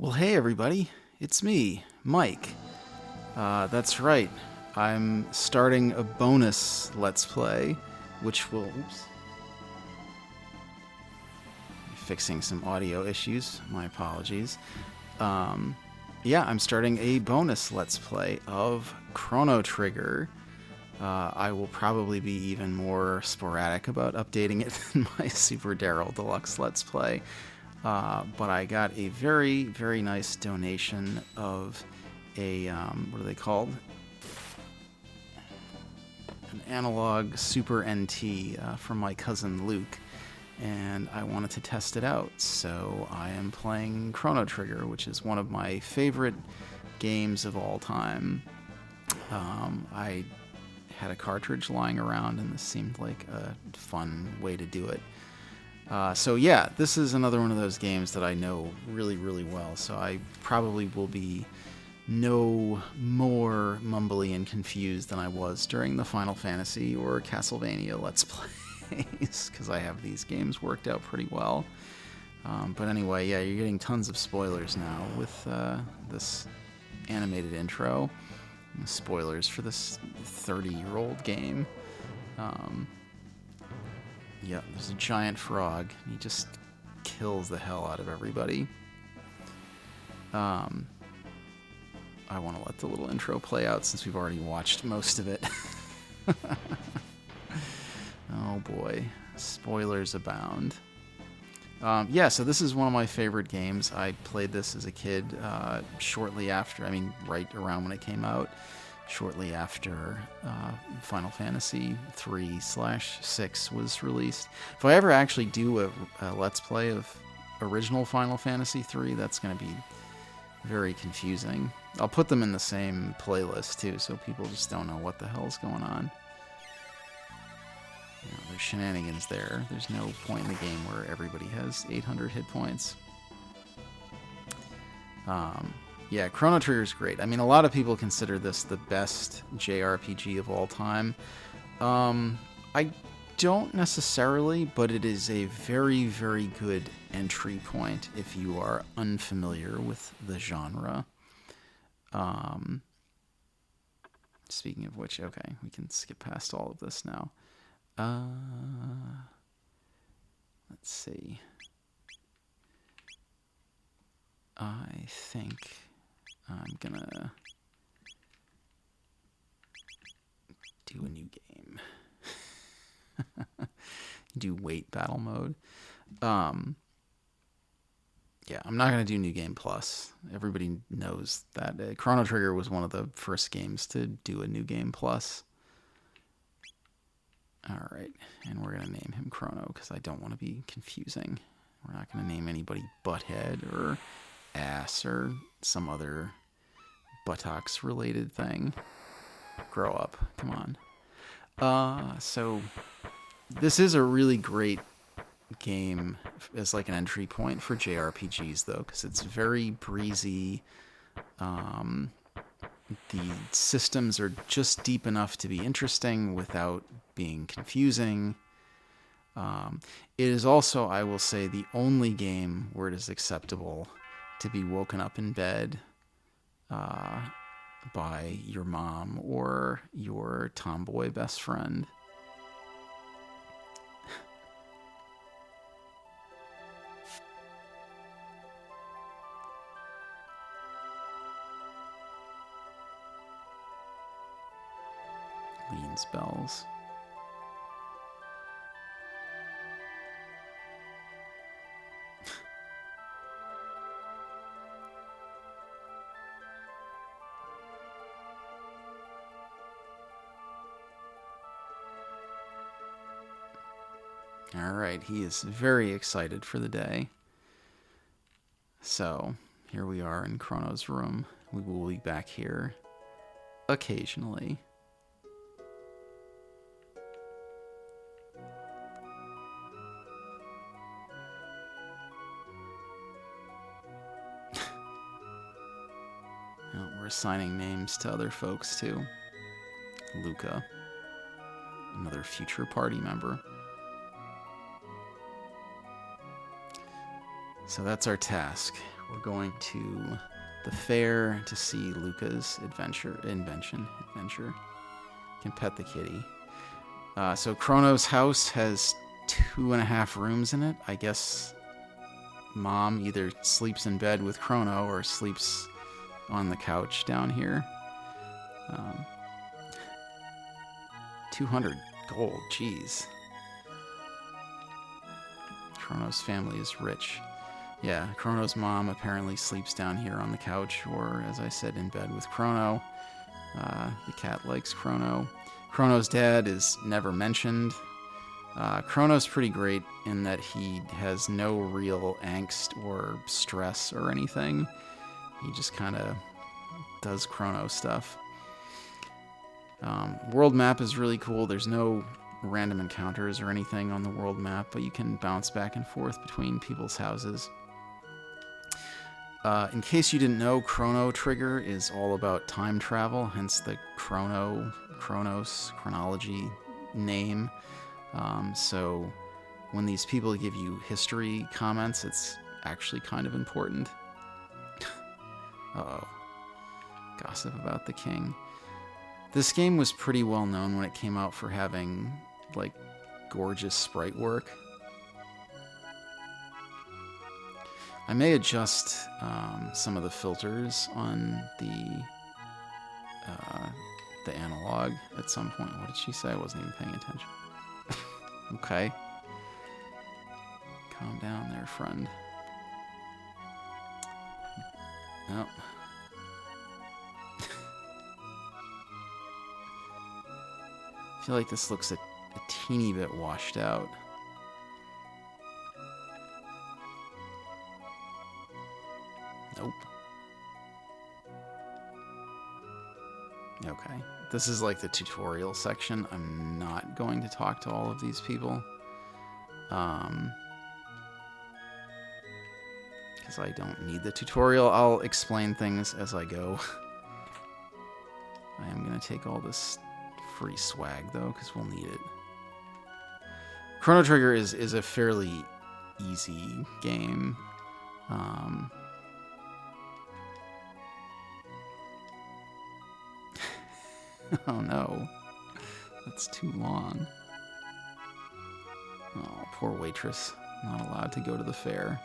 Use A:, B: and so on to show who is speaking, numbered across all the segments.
A: Well, hey everybody, it's me, Mike. That's right, I'm starting a bonus Let's Play, which will... Oops. Fixing some audio issues, my apologies. Yeah, I'm starting a bonus Let's Play of Chrono Trigger. I will probably be even more sporadic about updating it than my Super Daryl Deluxe Let's Play. But I got a very, very nice donation of a, what are they called? An analog Super NT from my cousin Luke, and I wanted to test it out. So I am playing Chrono Trigger, which is one of my favorite games of all time. I had a cartridge lying around, and this seemed like a fun way to do it. So yeah, this is another one of those games that I know really, really well, so I probably will be no more mumbly and confused than I was during the Final Fantasy or Castlevania Let's Plays, because I have these games worked out pretty well. But anyway, yeah, you're getting tons of spoilers now with this animated intro. Spoilers for this 30-year-old game. Yeah, there's a giant frog. He just kills the hell out of everybody. I want to let the little intro play out since we've already watched most of it. Oh boy, spoilers abound. Yeah, so this is one of my favorite games. I played this as a kid shortly after, right around when it came out. Shortly after Final Fantasy 3/6 was released. If I ever actually do a Let's Play of original Final Fantasy 3, that's going to be very confusing. I'll put them in the same playlist too, so people just don't know what the hell's going on. You know, there's shenanigans there. There's no point in the game where everybody has 800 hit points. Yeah, Chrono Trigger is great. I mean, a lot of people consider this the best JRPG of all time. I don't necessarily, but it is a very, very good entry point if you are unfamiliar with the genre. Speaking of which, okay, we can skip past all of this now. Let's see. I think I'm gonna do a new game. Do wait battle mode. Yeah, I'm not gonna do New Game Plus. Everybody knows that. Chrono Trigger was one of the first games to do a New Game Plus. Alright, and we're gonna name him Chrono because I don't want to be confusing. We're not gonna name anybody Butthead or Ass or some other buttocks related thing. Grow up, come on. So this is a really great game as like an entry point for JRPGs though, because it's very breezy. The systems are just deep enough to be interesting without being confusing. It is also, I will say, the only game where it is acceptable to be woken up in bed by your mom or your tomboy best friend. Leans bells. Alright, he is very excited for the day. So, here we are in Chrono's room. We will be back here occasionally. Well, we're assigning names to other folks too. Luca, another future party member. So that's our task. We're going to the fair to see Luca's invention. You can pet the kitty. So Chrono's house has 2.5 rooms in it. I guess Mom either sleeps in bed with Chrono or sleeps on the couch down here. 200 gold, jeez. Chrono's family is rich. Yeah, Chrono's mom apparently sleeps down here on the couch, or, as I said, in bed with Chrono. The cat likes Chrono. Chrono's dad is never mentioned. Chrono's pretty great in that he has no real angst or stress or anything. He just kind of does Chrono stuff. World map is really cool. There's no random encounters or anything on the world map, but you can bounce back and forth between people's houses. In case you didn't know, Chrono Trigger is all about time travel, hence the chronology name. So when these people give you history comments, it's actually kind of important. Uh-oh. Gossip about the king. This game was pretty well known when it came out for having, like, gorgeous sprite work. I may adjust some of the filters on the analog at some point. What did she say? I wasn't even paying attention. Okay. Calm down there, friend. Nope. I feel like this looks a teeny bit washed out. Nope. Okay. This is like the tutorial section. I'm not going to talk to all of these people. Because I don't need the tutorial. I'll explain things as I go. I am going to take all this free swag, though, because we'll need it. Chrono Trigger is a fairly easy game. Oh no, that's too long. Oh, poor waitress, not allowed to go to the fair.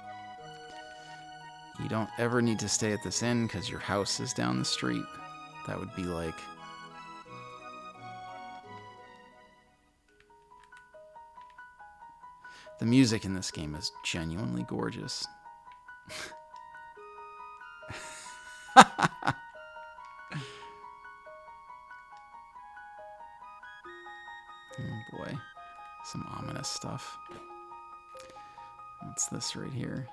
A: You don't ever need to stay at this inn because your house is down the street. That would be like... The music in this game is genuinely gorgeous. Oh boy, some ominous stuff. What's this right here?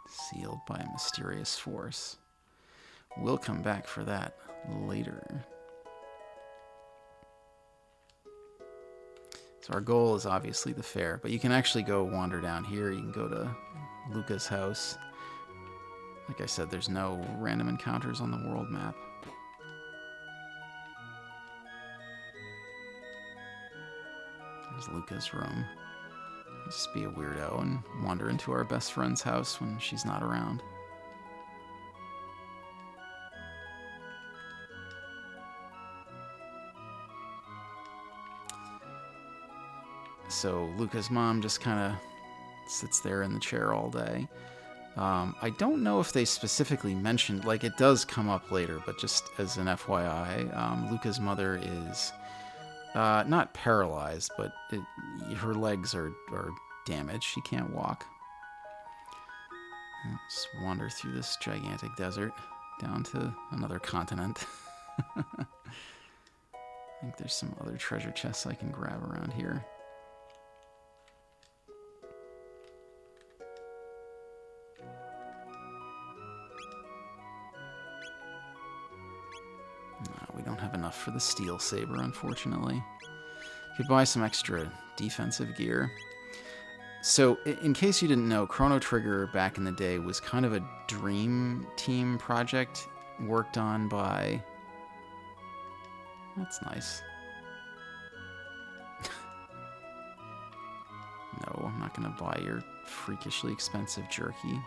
A: Sealed by a mysterious force. We'll come back for that later. So our goal is obviously the fair, but you can actually go wander down here. You can go to Luca's house. Like I said, there's no random encounters on the world map. There's Luca's room. Just be a weirdo and wander into our best friend's house when she's not around. So Luca's mom just kind of sits there in the chair all day. I don't know if they specifically mentioned, like it does come up later, but just as an FYI, Luca's mother is not paralyzed, but her legs are damaged. She can't walk. Let's wander through this gigantic desert down to another continent. I think there's some other treasure chests I can grab around here. We don't have enough for the steel saber, unfortunately. Could buy some extra defensive gear. So, in case you didn't know, Chrono Trigger back in the day was kind of a dream team project worked on by... That's nice. No, I'm not going to buy your freakishly expensive jerky.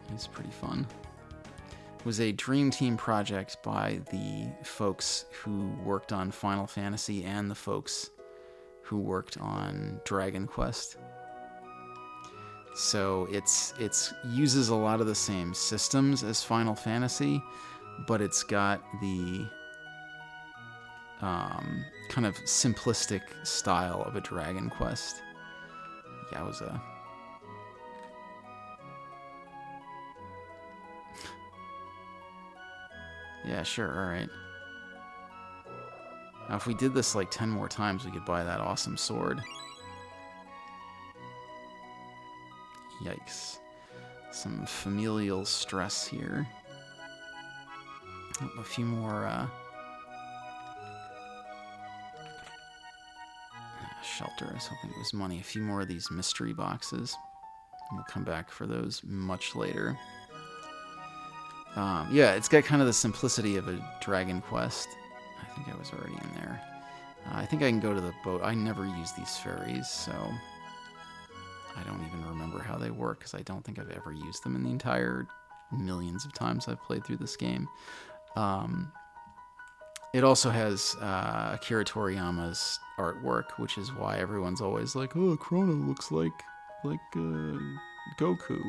A: He's pretty fun. It was a Dream Team project by the folks who worked on Final Fantasy and the folks who worked on Dragon Quest. So it's uses a lot of the same systems as Final Fantasy, but it's got the kind of simplistic style of a Dragon Quest. Yowza. Yeah, sure, alright. Now, if we did this like 10 more times, we could buy that awesome sword. Yikes. Some familial stress here. A few more, shelter. I was hoping it was money. A few more of these mystery boxes. We'll come back for those much later. Yeah, it's got kind of the simplicity of a Dragon Quest. I think I was already in there. I think I can go to the boat. I never use these ferries, so I don't even remember how they work, because I don't think I've ever used them in the entire millions of times I've played through this game. It also has Akira Toriyama's artwork, which is why everyone's always like, oh, Chrono looks like Goku.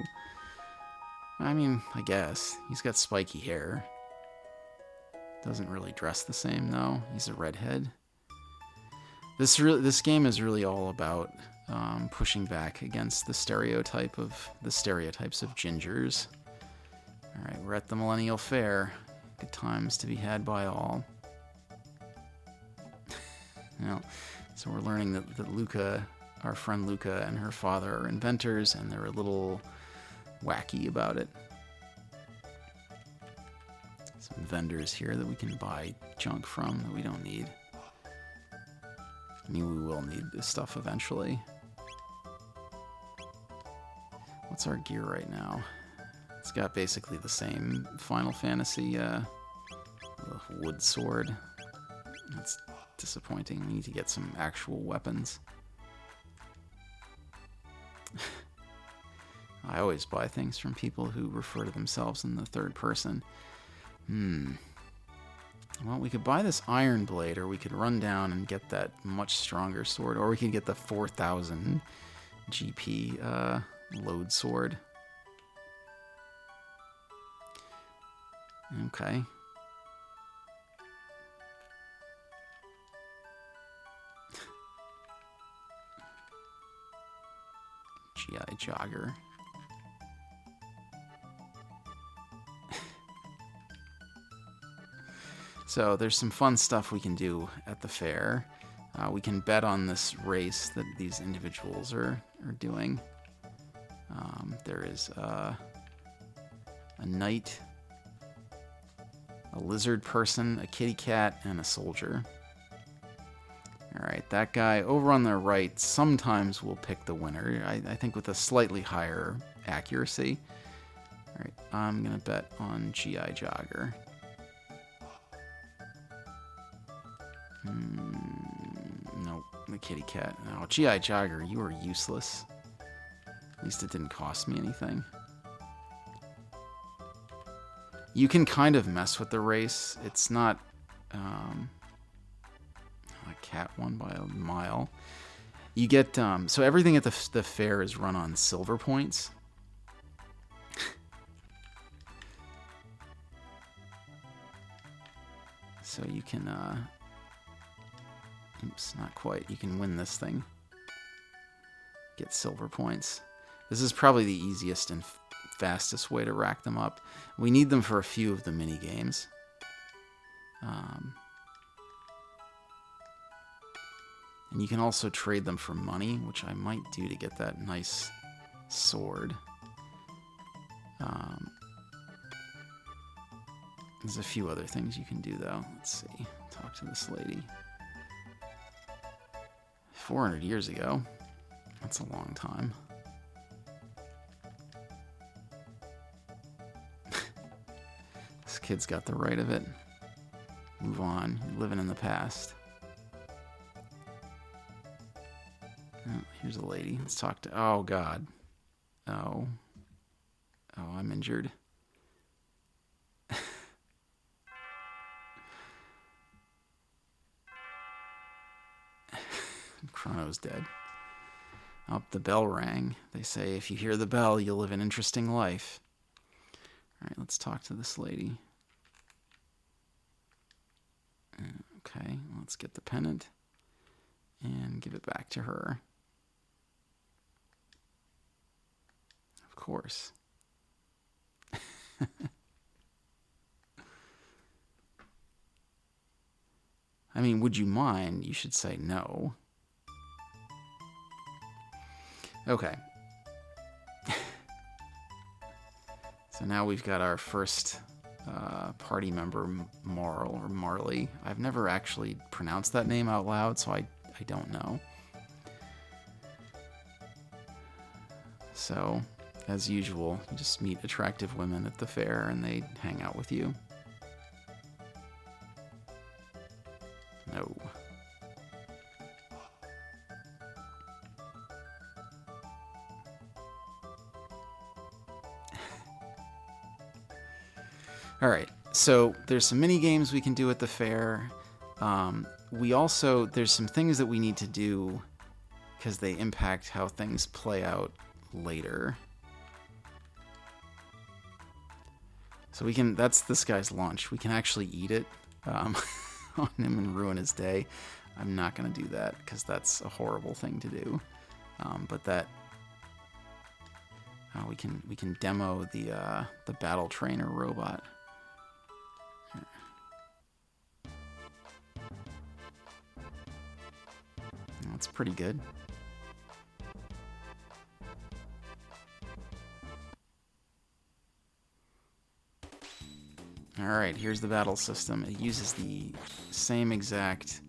A: I mean, I guess. He's got spiky hair. Doesn't really dress the same, though. He's a redhead. This game is really all about pushing back against the stereotypes of gingers. All right, we're at the Millennial Fair. Good times to be had by all. So we're learning that Luca, our friend Luca, and her father are inventors, and they're a little wacky about it. Some vendors here that we can buy junk from that we don't need. I mean, we will need this stuff eventually. What's our gear right now? It's got basically the same Final Fantasy wood sword. That's disappointing. We need to get some actual weapons. I always buy things from people who refer to themselves in the third person. Well, we could buy this iron blade, or we could run down and get that much stronger sword, or we could get the 4,000 GP load sword. Okay. GI Jogger. So there's some fun stuff we can do at the fair. We can bet on this race that these individuals are doing. There is a knight, a lizard person, a kitty cat, and a soldier. Alright, that guy over on the right sometimes will pick the winner. I think with a slightly higher accuracy. Alright, I'm going to bet on GI Jogger. Nope, the kitty cat. No, GI Jogger, you are useless. At least it didn't cost me anything. You can kind of mess with the race. It's not a cat won by a mile. You get so everything at the fair is run on silver points. So you can oops, not quite. You can win this thing. Get silver points. This is probably the easiest and fastest way to rack them up. We need them for a few of the mini games. And you can also trade them for money, which I might do to get that nice sword. There's a few other things you can do, though. Let's see. Talk to this lady. 400 years ago. That's a long time. kid's got the right of it. Move on. You're living in the past. Oh, here's a lady. Let's talk to... Oh, God. Oh. Oh, I'm injured. Chrono's dead. Oh, the bell rang. They say if you hear the bell, you'll live an interesting life. All right, let's talk to this lady. Okay, let's get the pennant and give it back to her. Of course. I mean, would you mind? You should say no. Okay. So now we've got our first party member, Marl or Marley. I've never actually pronounced that name out loud, so I don't know. So, as usual, you just meet attractive women at the fair and they hang out with you. No. All right, so there's some mini games we can do at the fair. There's some things that we need to do because they impact how things play out later. So that's this guy's lunch. We can actually eat it on him and ruin his day. I'm not going to do that because that's a horrible thing to do. We can demo the battle trainer robot. That's pretty good. Alright, here's the battle system. It uses the same exact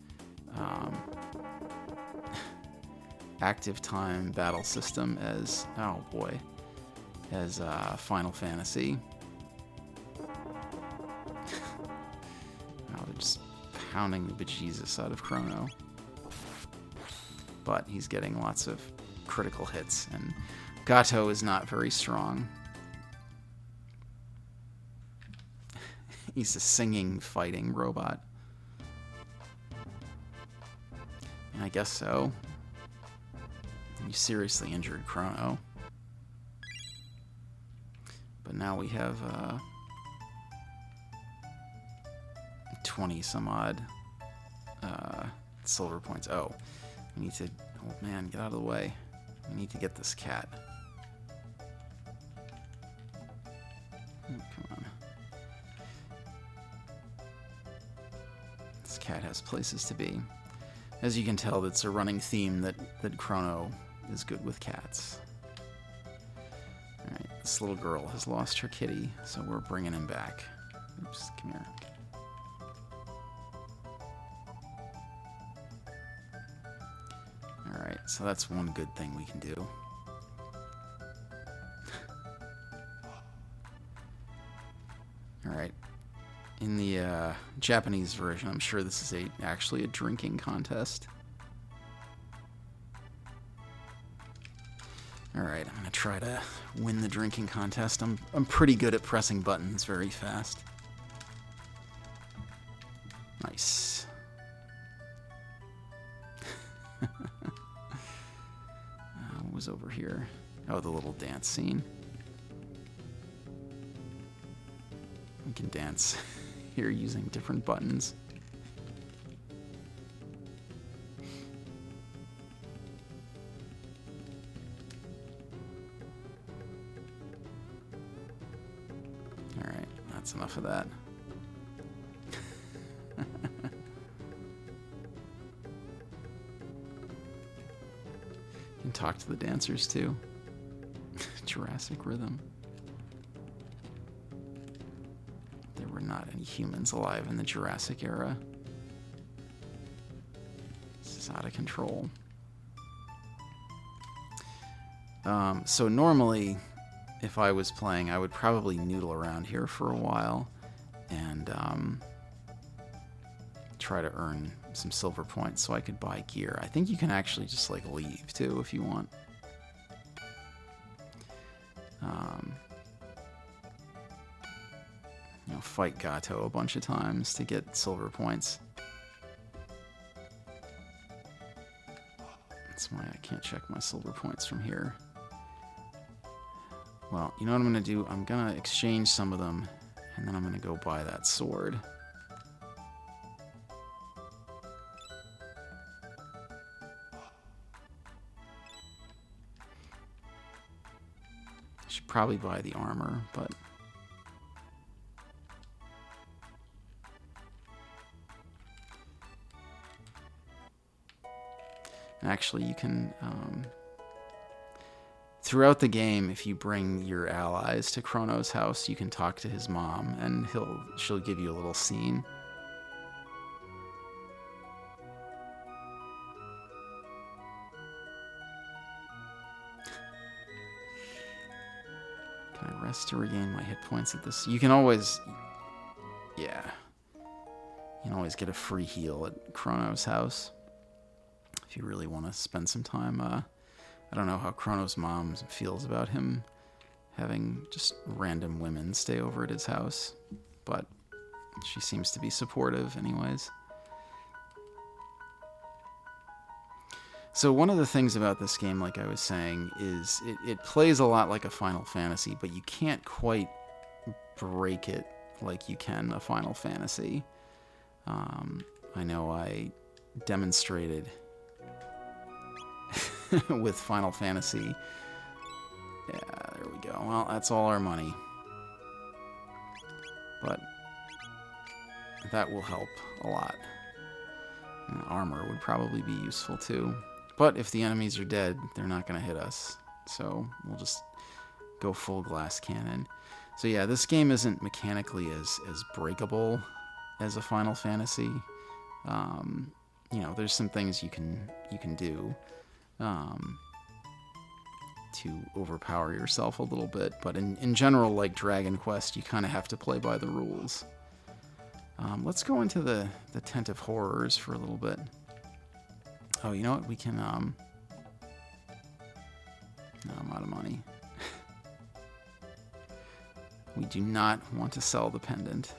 A: active time battle system as, oh boy, as Final Fantasy. They're just pounding the bejesus out of Chrono. But he's getting lots of critical hits, and Gato is not very strong. He's a singing, fighting robot. And I guess so. You seriously injured Chrono. But now we have 20 some odd silver points. Oh. We need to... Oh, man, get out of the way. We need to get this cat. Oh, come on. This cat has places to be. As you can tell, that's a running theme that Chrono is good with cats. Alright, this little girl has lost her kitty, so we're bringing him back. Oops, come here. Alright, so that's one good thing we can do. Alright, in the Japanese version, I'm sure this is actually a drinking contest. Alright, I'm gonna try to win the drinking contest. I'm pretty good at pressing buttons very fast. Nice. What was over here? Oh, the little dance scene. We can dance here using different buttons. Alright, that's enough of that. You can talk to the dancers too. Jurassic Rhythm. There were not any humans alive in the Jurassic era. This is out of control. So normally, if I was playing, I would probably noodle around here for a while and try to earn some silver points so I could buy gear. I think you can actually just like leave too if you want. You know, fight Gato a bunch of times to get silver points. That's why I can't check my silver points from here. Well, you know what I'm going to do? I'm going to exchange some of them, and then I'm going to go buy that sword. I should probably buy the armor, but... Actually, you can, throughout the game, if you bring your allies to Chrono's house, you can talk to his mom, and she'll give you a little scene. Can I rest to regain my hit points at this? You can always, yeah, you can always get a free heal at Chrono's house. If you really want to spend some time, I don't know how Chrono's mom feels about him having just random women stay over at his house, but she seems to be supportive anyways. So one of the things about this game, like I was saying, is it plays a lot like a Final Fantasy, but you can't quite break it like you can a Final Fantasy. I know I demonstrated with Final Fantasy. Yeah, there we go. Well, that's all our money. But that will help a lot. And armor would probably be useful too. But if the enemies are dead, they're not going to hit us. So we'll just go full glass cannon. So yeah, this game isn't mechanically as breakable as a Final Fantasy. You know, there's some things you can do to overpower yourself a little bit, but in general, like Dragon Quest, you kind of have to play by the rules. Let's go into the Tent of Horrors for a little bit. Oh, you know what? We can, no, I'm out of money. We do not want to sell the pendant.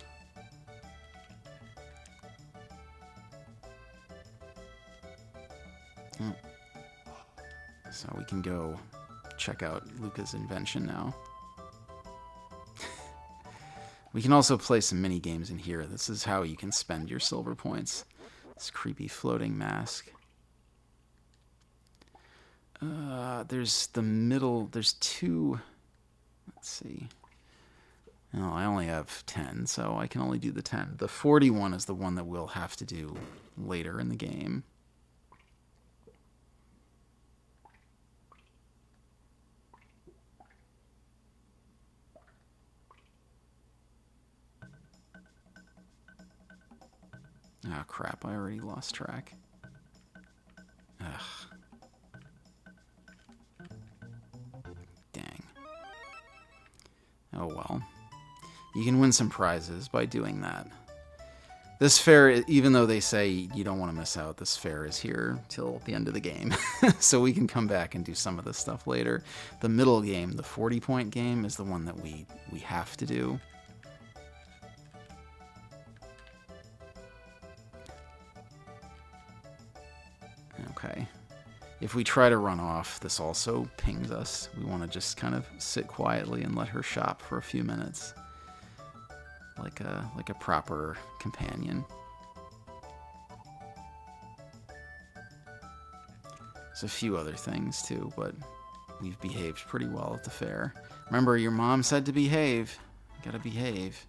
A: So we can go check out Luca's invention now. We can also play some mini games in here. This is how you can spend your silver points. This creepy floating mask. There's the middle. There's two. Let's see. No, I only have 10, so I can only do the 10. The 41 is the one that we'll have to do later in the game. Oh, crap. I already lost track. Ugh. Dang. Oh, well. You can win some prizes by doing that. This fair, even though they say you don't want to miss out, this fair is here till the end of the game. So we can come back and do some of this stuff later. The middle game, the 40-point game, is the one that we have to do. Okay. If we try to run off, this also pings us. We want to just kind of sit quietly and let her shop for a few minutes. Like a proper companion. There's a few other things too, but we've behaved pretty well at the fair. Remember, your mom said to behave. You gotta behave.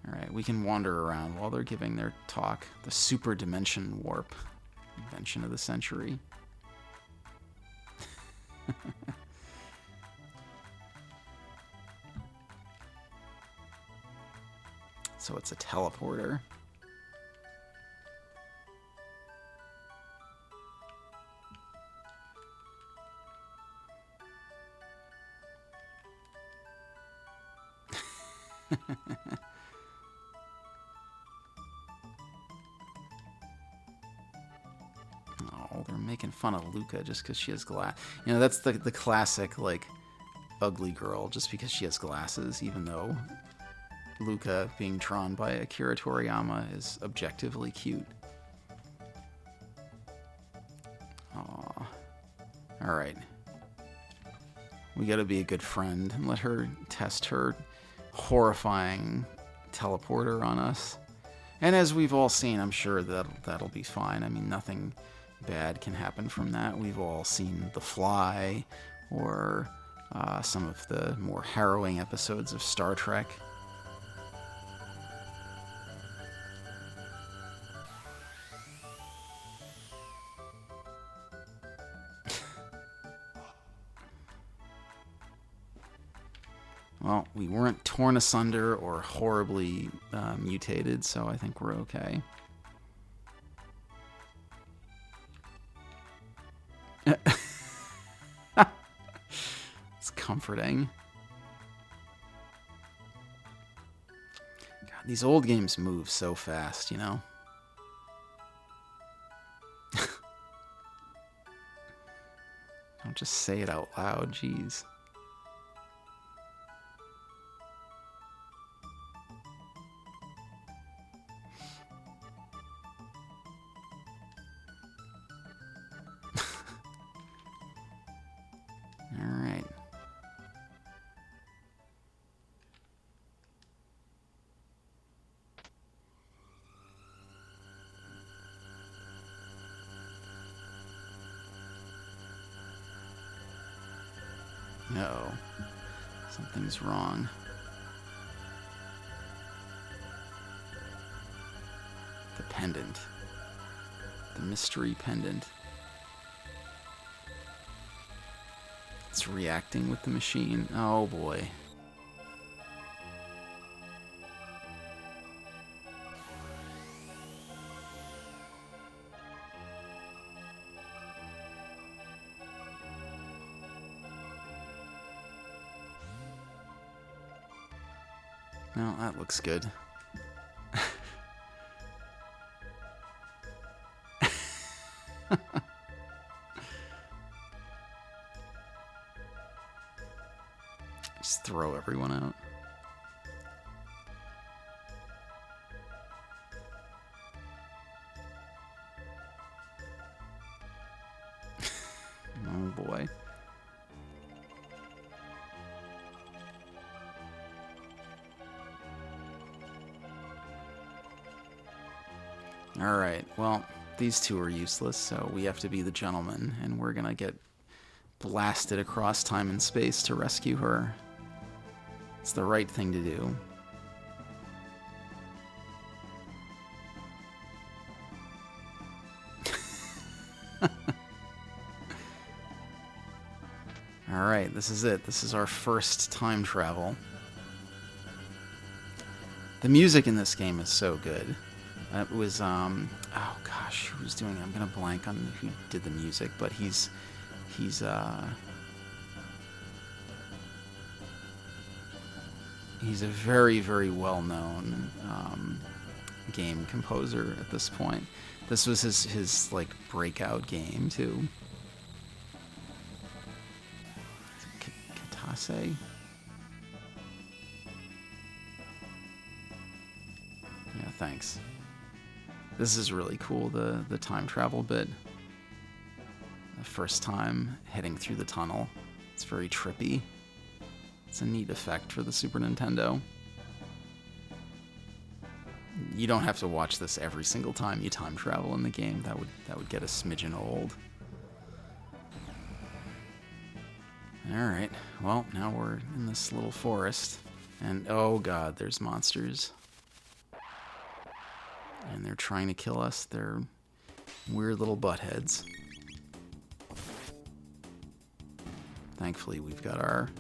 A: Alright, we can wander around while they're giving their talk. The super dimension warp. Invention of the century. So it's a teleporter. making fun of Luca just because she has glass. You know, that's the classic, like, ugly girl just because she has glasses, even though Luca, being drawn by Akira Toriyama, is objectively cute. Aww. Alright. We gotta be a good friend and let her test her horrifying teleporter on us. And as we've all seen, I'm sure that'll be fine. I mean, nothing bad can happen from that. We've all seen The Fly, or some of the more harrowing episodes of Star Trek. Well, we weren't torn asunder or horribly mutated, so I think we're okay. It's comforting. God, these old games move so fast, you know? Don't just say it out loud, jeez. Alright. Uh-oh. Something's wrong. The pendant. The mystery pendant. It's reacting with the machine. Oh boy. No, that looks good. Just throw everyone out. Oh boy. Alright, well, these two are useless, so we have to be the gentleman, and we're gonna get blasted across time and space to rescue her. It's the right thing to do. Alright, this is it. This is our first time travel. The music in this game is so good. It was, oh gosh, who's doing it? I'm gonna blank on who did the music, but he's a very, very well-known game composer at this point. This was his like breakout game too. Katase? Yeah, thanks. This is really cool, the time travel bit. The first time heading through the tunnel. It's very trippy. It's a neat effect for the Super Nintendo. You don't have to watch this every single time you time travel in the game. That would get a smidgen old. Alright, well, now we're in this little forest. And oh god, there's monsters. And they're trying to kill us. They're weird little buttheads. Thankfully, we've got our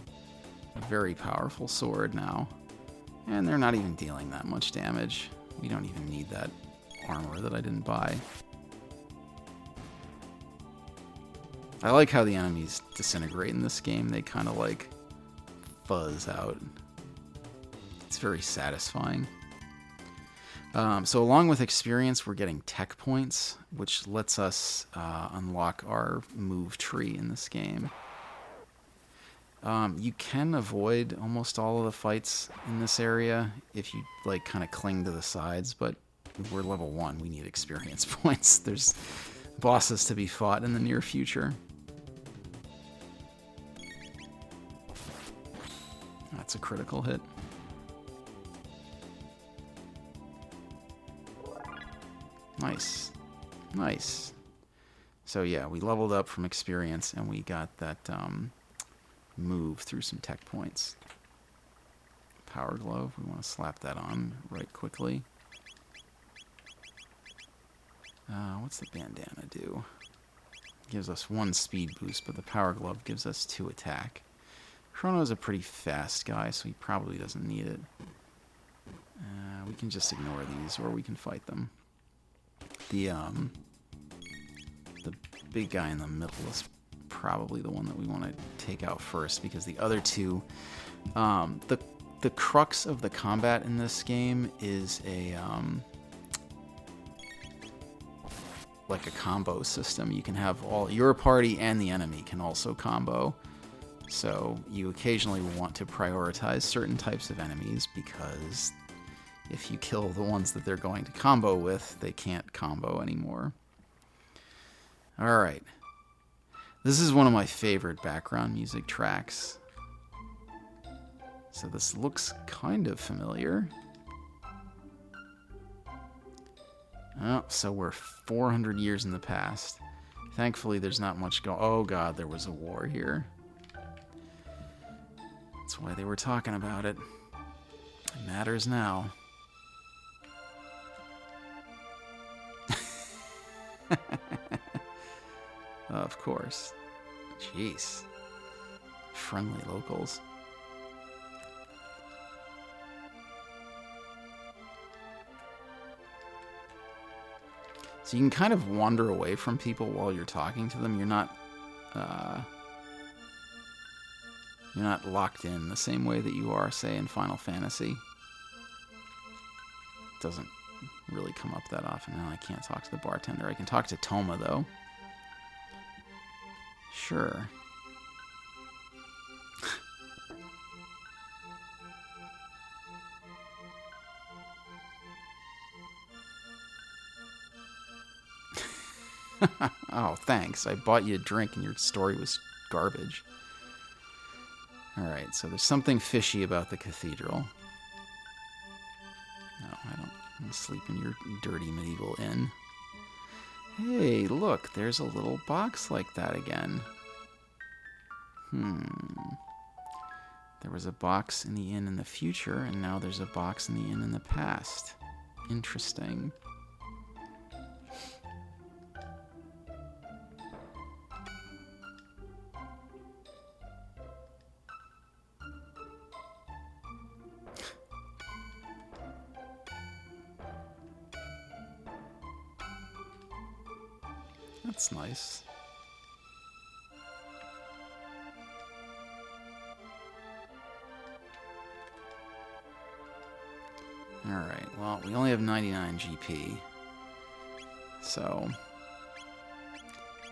A: very powerful sword now. And they're not even dealing that much damage. We don't even need that armor that I didn't buy. I like how the enemies disintegrate in this game. They kind of like fuzz out. It's very satisfying. So along with experience, we're getting tech points, which lets us unlock our move tree in this game. You can avoid almost all of the fights in this area if you like kind of cling to the sides, but we're level 1. We need experience points. There's bosses to be fought in the near future. That's a critical hit. Nice. Nice. So yeah, we leveled up from experience and we got that move through some tech points. Power glove, we want to slap that on right quickly. What's the bandana do? Gives us 1 speed boost, but the power glove gives us 2 attack. Chrono's a pretty fast guy, so he probably doesn't need it. We can just ignore these, or we can fight them. The big guy in the middle is probably the one that we want to take out first, because the other two, the crux of the combat in this game is like a combo system. You can have all your party and the enemy can also combo. So you occasionally want to prioritize certain types of enemies, because if you kill the ones that they're going to combo with, they can't combo anymore. Alright. This is one of my favorite background music tracks. So this looks kind of familiar. Oh, so we're 400 years in the past. Thankfully, there's not much going. Oh god, there was a war here. That's why they were talking about it. It matters now. Of course. Jeez. Friendly locals. So you can kind of wander away from people while you're talking to them. You're not locked in the same way that you are, say, in Final Fantasy. It doesn't really come up that often. Now I can't talk to the bartender. I can talk to Toma, though. Sure. Oh, thanks. I bought you a drink and your story was garbage. Alright, so there's something fishy about the cathedral. No, I don't want to sleep in your dirty medieval inn. Hey, look, there's a little box like that again. There was a box in the inn in the future, and now there's a box in the inn in the past. Interesting. That's nice. Alright, well, we only have 99 GP. So,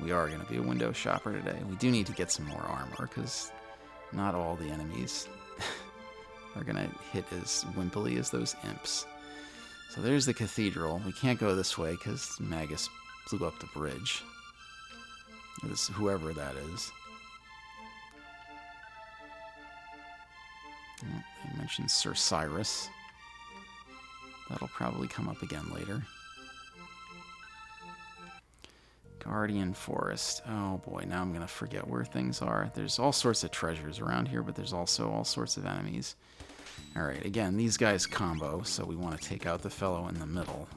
A: we are going to be a window shopper today. We do need to get some more armor, because not all the enemies are going to hit as wimpily as those imps. So there's the cathedral. We can't go this way, because Magus blew up the bridge. This, whoever that is. Oh, they mentioned Sir Cyrus. That'll probably come up again later. Guardian Forest. Oh boy, now I'm gonna forget where things are. There's all sorts of treasures around here, but there's also all sorts of enemies. Alright, again, these guys combo, so we want to take out the fellow in the middle.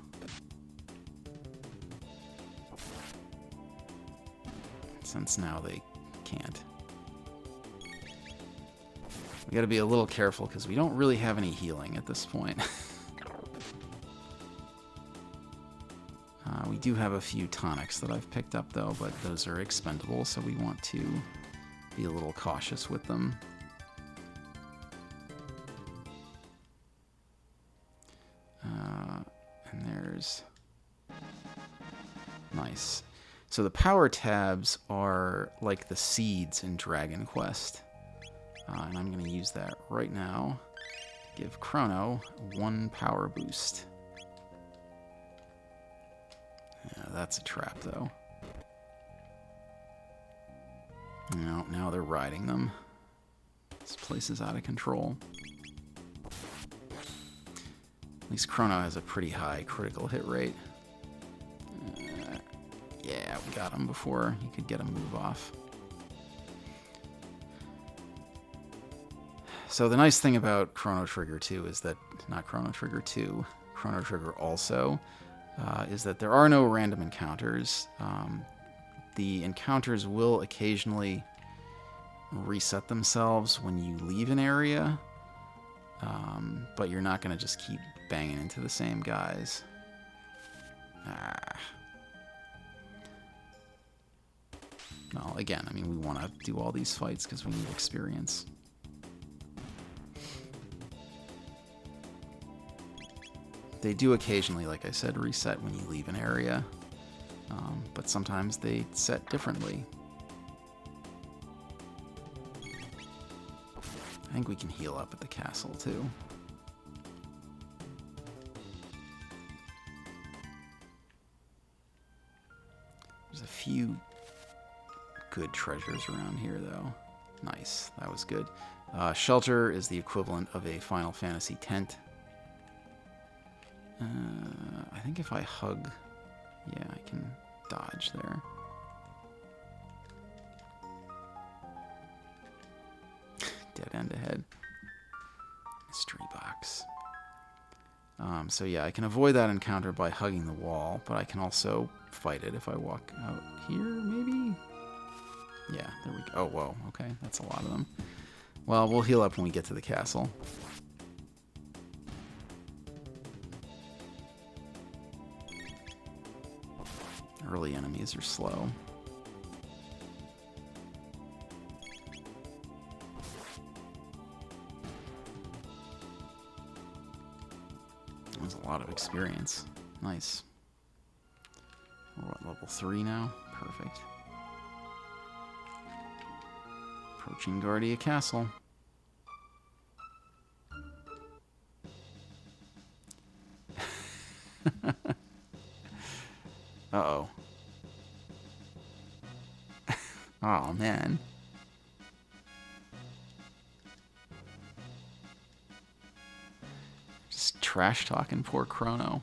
A: Since now they can't. We gotta be a little careful because we don't really have any healing at this point. We do have a few tonics that I've picked up though, but those are expendable, so we want to be a little cautious with them. encounters. Nice. So the power tabs are like the seeds in Dragon Quest. And I'm going to use that right now. Give Chrono 1 power boost. Yeah, that's a trap, though. No, now they're riding them. This place is out of control. At least Chrono has a pretty high critical hit rate. Yeah, we got him before he could get a move off. So the nice thing about Chrono Trigger 2 is that, not Chrono Trigger 2, Chrono Trigger also, is that there are no random encounters. The encounters will occasionally reset themselves when you leave an area, but you're not going to just keep banging into the same guys. Well, again, I mean, we want to do all these fights because we need experience. They do occasionally, like I said, reset when you leave an area, but sometimes they set differently. I think we can heal up at the castle, too. There's a few good treasures around here, though. Nice. That was good. Shelter is the equivalent of a Final Fantasy tent. I think if I hug... Yeah, I can dodge there. Dead end ahead. Mystery box. So yeah, I can avoid that encounter by hugging the wall, but I can also fight it if I walk out here, maybe? Yeah, there we go. Oh, whoa, okay, that's a lot of them. Well, we'll heal up when we get to the castle. Early enemies are slow. There's a lot of experience. Nice. We're at level 3 now? Perfect. Approaching Guardia Castle. Uh-oh. Oh, man. Just trash-talking poor Chrono.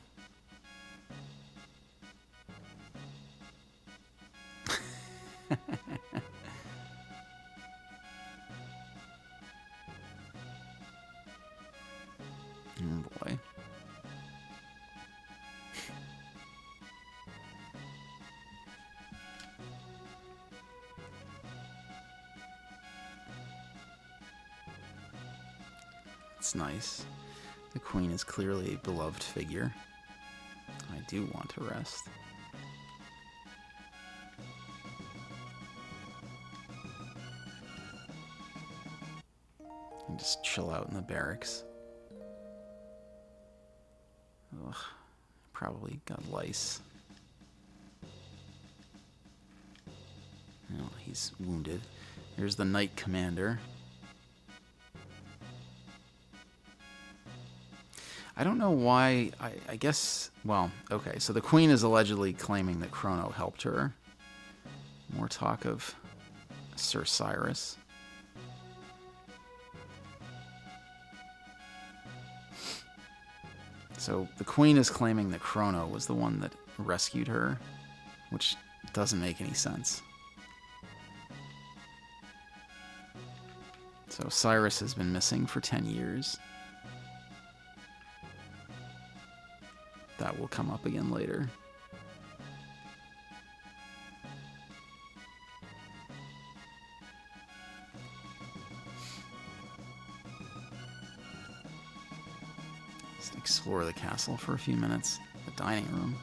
A: Oh, boy. It's nice. The queen is clearly a beloved figure. I do want to rest. And just chill out in the barracks. Ugh, probably got lice. Oh, he's wounded. There's the Knight Commander. I don't know why, I guess, well, okay, so the queen is allegedly claiming that Chrono helped her. More talk of Sir Cyrus. So the queen is claiming that Chrono was the one that rescued her, which doesn't make any sense. So Cyrus has been missing for 10 years. That will come up again later. Let's explore the castle for a few minutes. The dining room.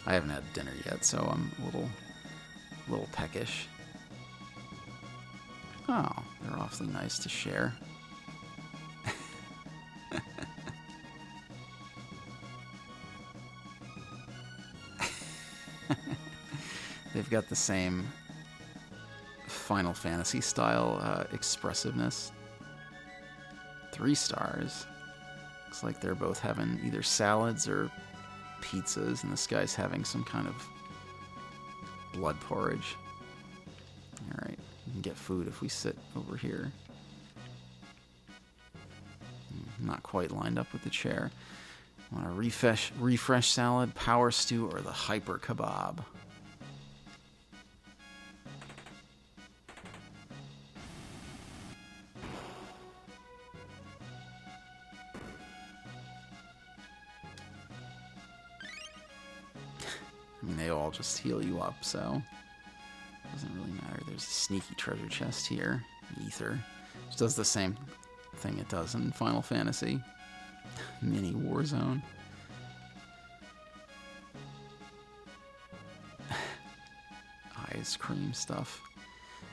A: I haven't had dinner yet, so I'm a little peckish. Oh, they're awfully nice to share. got the same Final Fantasy style expressiveness. 3 stars. Looks like they're both having either salads or pizzas, and this guy's having some kind of blood porridge. Alright, we can get food if we sit over here. Not quite lined up with the chair. Want a refresh salad, power stew, or the hyper kebab? I mean, they all just heal you up, so it doesn't really matter. There's a sneaky treasure chest here. Ether. Which does the same thing it does in Final Fantasy. Mini Warzone. Ice cream stuff.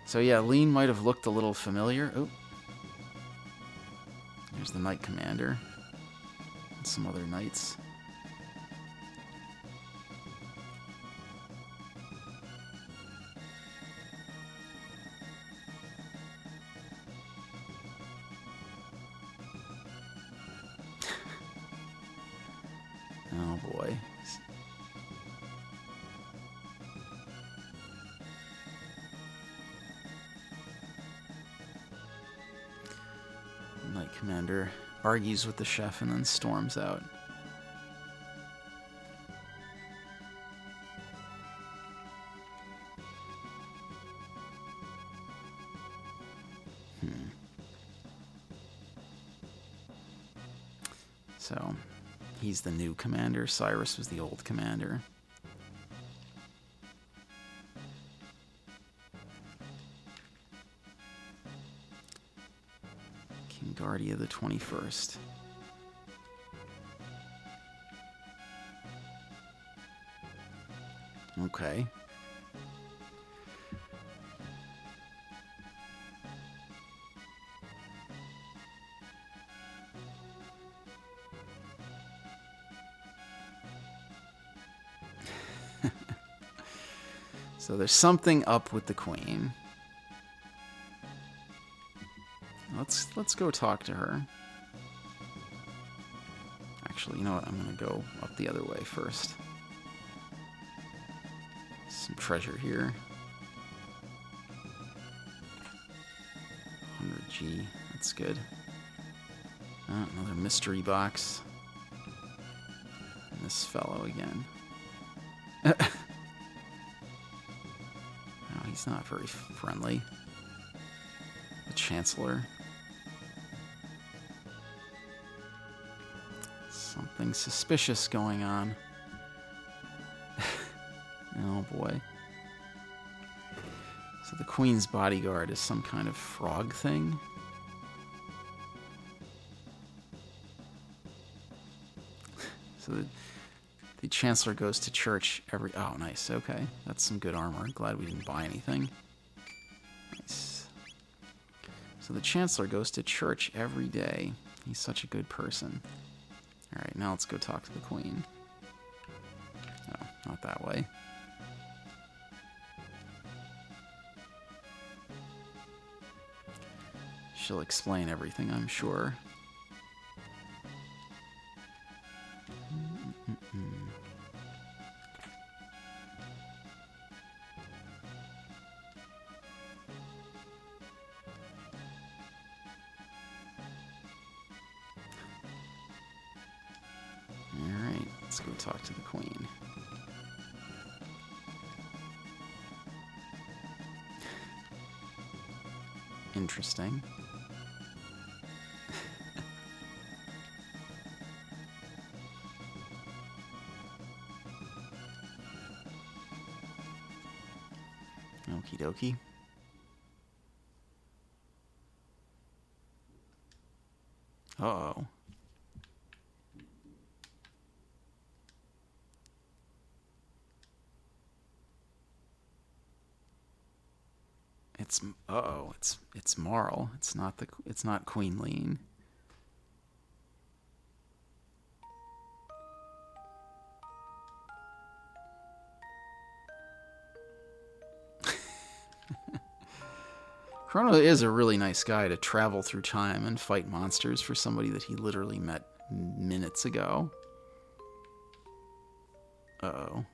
A: So yeah, Lean might have looked a little familiar. Oh. There's the Knight Commander. And some other knights. Oh boy. Knight Commander argues with the chef and then storms out. So, he's the new commander. Cyrus was the old commander. King Guardia the 21st. Okay. So there's something up with the queen. Let's go talk to her. Actually, you know what? I'm gonna go up the other way first. Some treasure here. 100G. That's good. Another mystery box. And this fellow again. He's not very friendly. The Chancellor. Something suspicious going on. Oh boy. So the Queen's bodyguard is some kind of frog thing. So the Chancellor goes to church every... Oh, nice. Okay. That's some good armor. Glad we didn't buy anything. Nice. So the Chancellor goes to church every day. He's such a good person. Alright, now let's go talk to the Queen. Oh, not that way. She'll explain everything, I'm sure. Alright, let's go talk to the Queen. Interesting. Okie dokie. Uh-oh. It's Marl. It's not Queen Lean. Chrono is a really nice guy to travel through time and fight monsters for somebody that he literally met minutes ago. Uh-oh.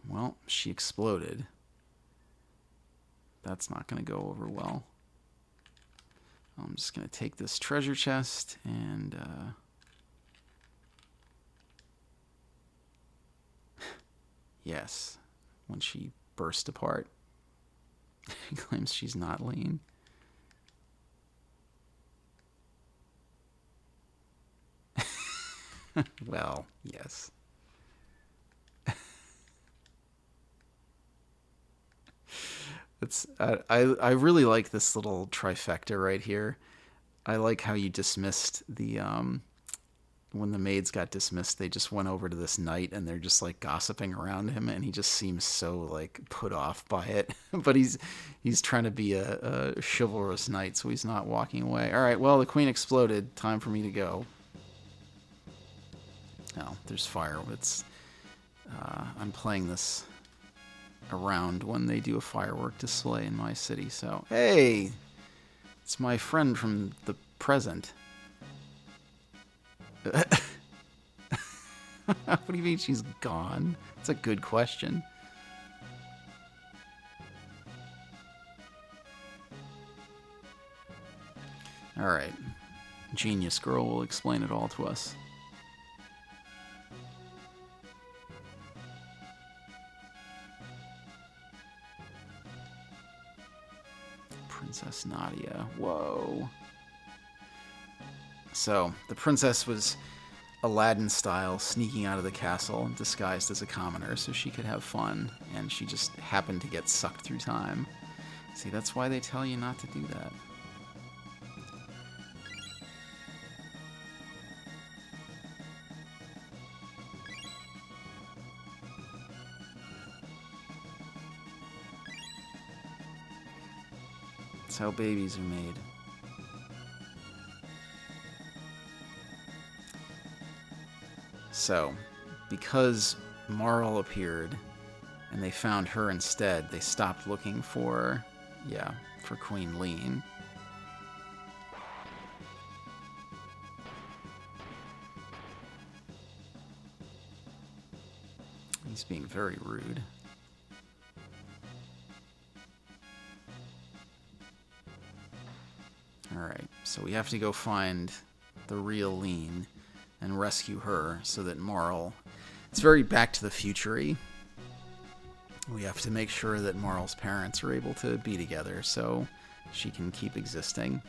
A: Well, she exploded. That's not going to go over well. I'm just going to take this treasure chest and... yes, when she burst apart. He claims she's not lean. Well, yes. I really like this little trifecta right here. I like how you dismissed the when the maids got dismissed, they just went over to this knight and they're just like gossiping around him, and he just seems so like put off by it. But he's trying to be a chivalrous knight, so he's not walking away. All right, well, the queen exploded. Time for me to go. Oh, there's fire. I'm playing this around when they do a firework display in my city. So, hey, it's my friend from the present. What do you mean she's gone? That's a good question. All right. Genius Girl will explain it all to us. Princess Nadia. Whoa. So, the princess was Aladdin-style, sneaking out of the castle, disguised as a commoner so she could have fun, and she just happened to get sucked through time. See, that's why they tell you not to do that. That's how babies are made. So, because Marl appeared and they found her instead, they stopped looking for, for Queen Lean. He's being very rude. Alright, so we have to go find the real Lean and rescue her so that Marl... It's very Back to the Future-y. We have to make sure that Marl's parents are able to be together so she can keep existing.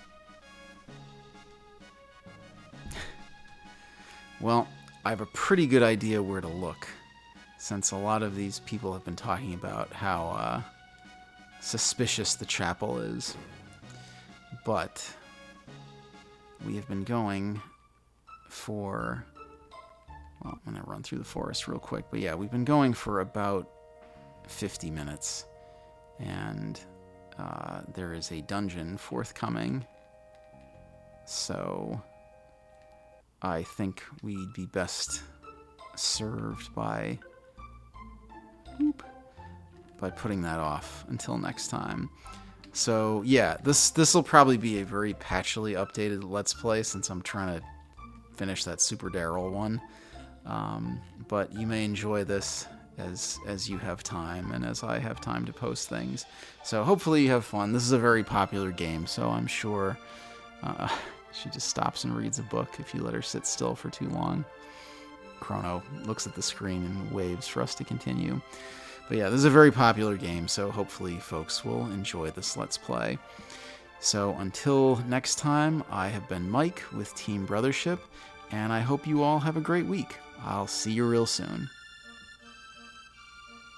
A: Well, I have a pretty good idea where to look, since a lot of these people have been talking about how suspicious the chapel is. But we have been going for... Well, I'm going to run through the forest real quick. But yeah, we've been going for about 50 minutes. And there is a dungeon forthcoming. So I think we'd be best served by putting that off until next time. So yeah, this will probably be a very patchily updated Let's Play since I'm trying to finish that Super Daryl one. But you may enjoy this as you have time and as I have time to post things. So hopefully you have fun. This is a very popular game, so I'm sure she just stops and reads a book if you let her sit still for too long. Chrono looks at the screen and waves for us to continue. But yeah, this is a very popular game, so hopefully folks will enjoy this Let's Play. So until next time, I have been Mike with Team Brothership, and I hope you all have a great week. I'll see you real soon.